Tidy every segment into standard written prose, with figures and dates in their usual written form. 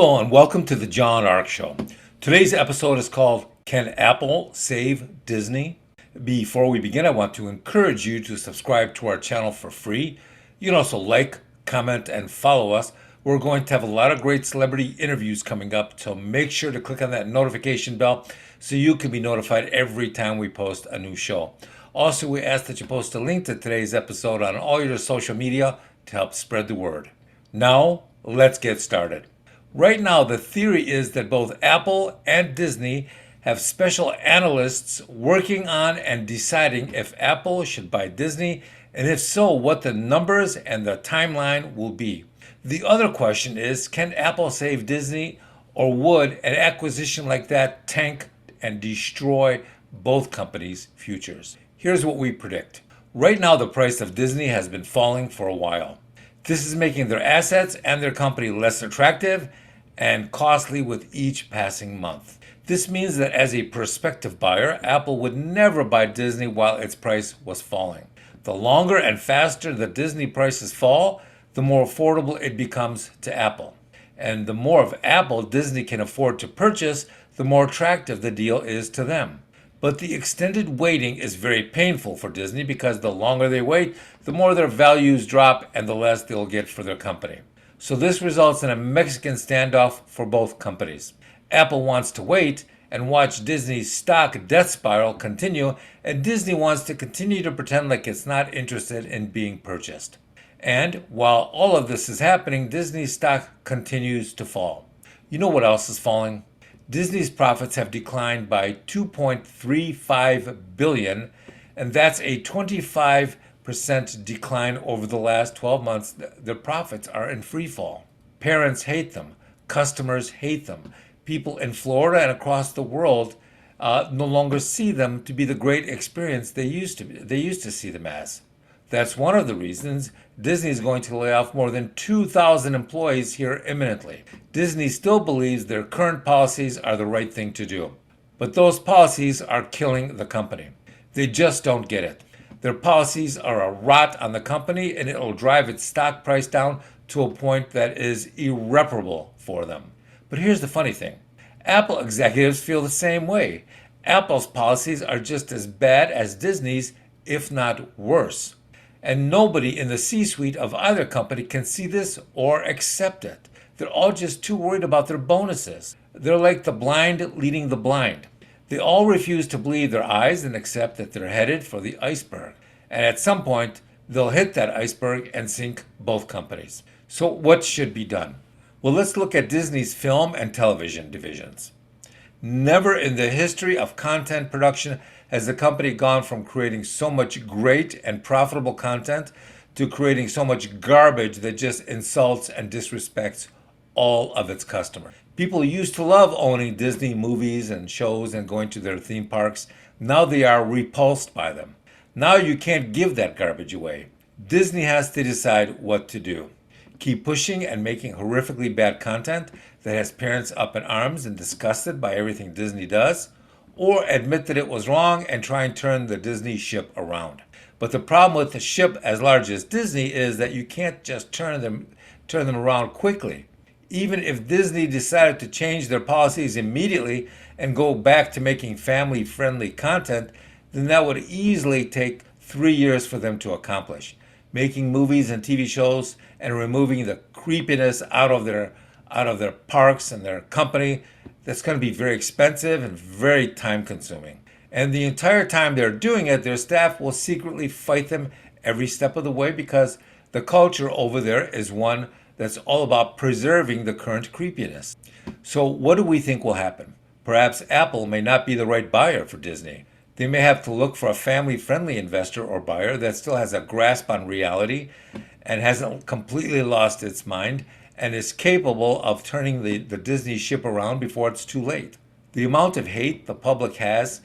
Hello and welcome to the John Ark Show. Today's episode is called Can Apple Save Disney? Before we begin, I want to encourage you to subscribe to our channel for free. You can also like, comment, and follow us. We're going to have a lot of great celebrity interviews coming up, so make sure to click on that notification bell so you can be notified every time we post a new show. Also, we ask that you post a link to today's episode on all your social media to help spread the word. Now, let's get started. Right now, the theory is that both Apple and Disney have special analysts working on and deciding if Apple should buy Disney, and if so, what the numbers and the timeline will be. The other question is, can Apple save Disney, or would an acquisition like that tank and destroy both companies' futures? Here's what we predict. Right now, the price of Disney has been falling for a while. This is making their assets and their company less attractive and costly with each passing month. This means that as a prospective buyer, Apple would never buy Disney while its price was falling. The longer and faster the Disney prices fall, the more affordable it becomes to Apple. And the more of Apple Disney can afford to purchase, the more attractive the deal is to them. But the extended waiting is very painful for Disney because the longer they wait, the more their values drop and the less they'll get for their company. So this results in a Mexican standoff for both companies. Apple wants to wait and watch Disney's stock death spiral continue, and Disney wants to continue to pretend like it's not interested in being purchased. And while all of this is happening, Disney's stock continues to fall. You know what else is falling? Disney's profits have declined by $2.35 billion, and that's a 25% decline over the last 12 months. Their profits are in free fall. Parents hate them. Customers hate them. People in Florida and across the world no longer see them to be the great experience they used to see them as. That's one of the reasons Disney is going to lay off more than 2,000 employees here imminently. Disney still believes their current policies are the right thing to do, but those policies are killing the company. They just don't get it. Their policies are a rot on the company, and it'll drive its stock price down to a point that is irreparable for them. But here's the funny thing. Apple executives feel the same way. Apple's policies are just as bad as Disney's, if not worse. And nobody in the C-suite of either company can see this or accept it. They're all just too worried about their bonuses. They're like the blind leading the blind. They all refuse to believe their eyes and accept that they're headed for the iceberg. And at some point, they'll hit that iceberg and sink both companies. So what should be done? Well, let's look at Disney's film and television divisions. Never in the history of content production has the company gone from creating so much great and profitable content to creating so much garbage that just insults and disrespects all of its customers. People used to love owning Disney movies and shows and going to their theme parks. Now they are repulsed by them. Now you can't give that garbage away. Disney has to decide what to do. Keep pushing and making horrifically bad content that has parents up in arms and disgusted by everything Disney does, or admit that it was wrong and try and turn the Disney ship around. But the problem with a ship as large as Disney is that you can't just turn them around quickly. Even if Disney decided to change their policies immediately and go back to making family-friendly content, then that would easily take 3 years for them to accomplish. Making movies and TV shows and removing the creepiness out of their parks and their company, that's going to be very expensive and very time-consuming. And the entire time they're doing it, their staff will secretly fight them every step of the way because the culture over there is one that's all about preserving the current creepiness. So what do we think will happen? Perhaps Apple may not be the right buyer for Disney. They may have to look for a family-friendly investor or buyer that still has a grasp on reality and hasn't completely lost its mind and is capable of turning the Disney ship around before it's too late. The amount of hate the public has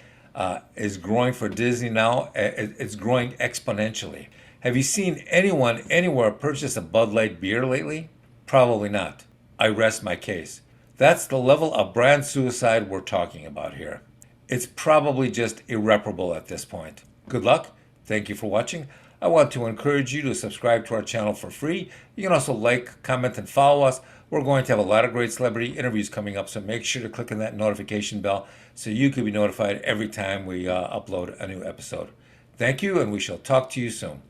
is growing for Disney now. It's growing exponentially. Have you seen anyone anywhere purchase a Bud Light beer lately? Probably not. I rest my case. That's the level of brand suicide we're talking about here. It's probably just irreparable at this point. Good luck. Thank you for watching. I want to encourage you to subscribe to our channel for free. You can also like, comment, and follow us. We're going to have a lot of great celebrity interviews coming up, so make sure to click on that notification bell so you can be notified every time we upload a new episode. Thank you, and we shall talk to you soon.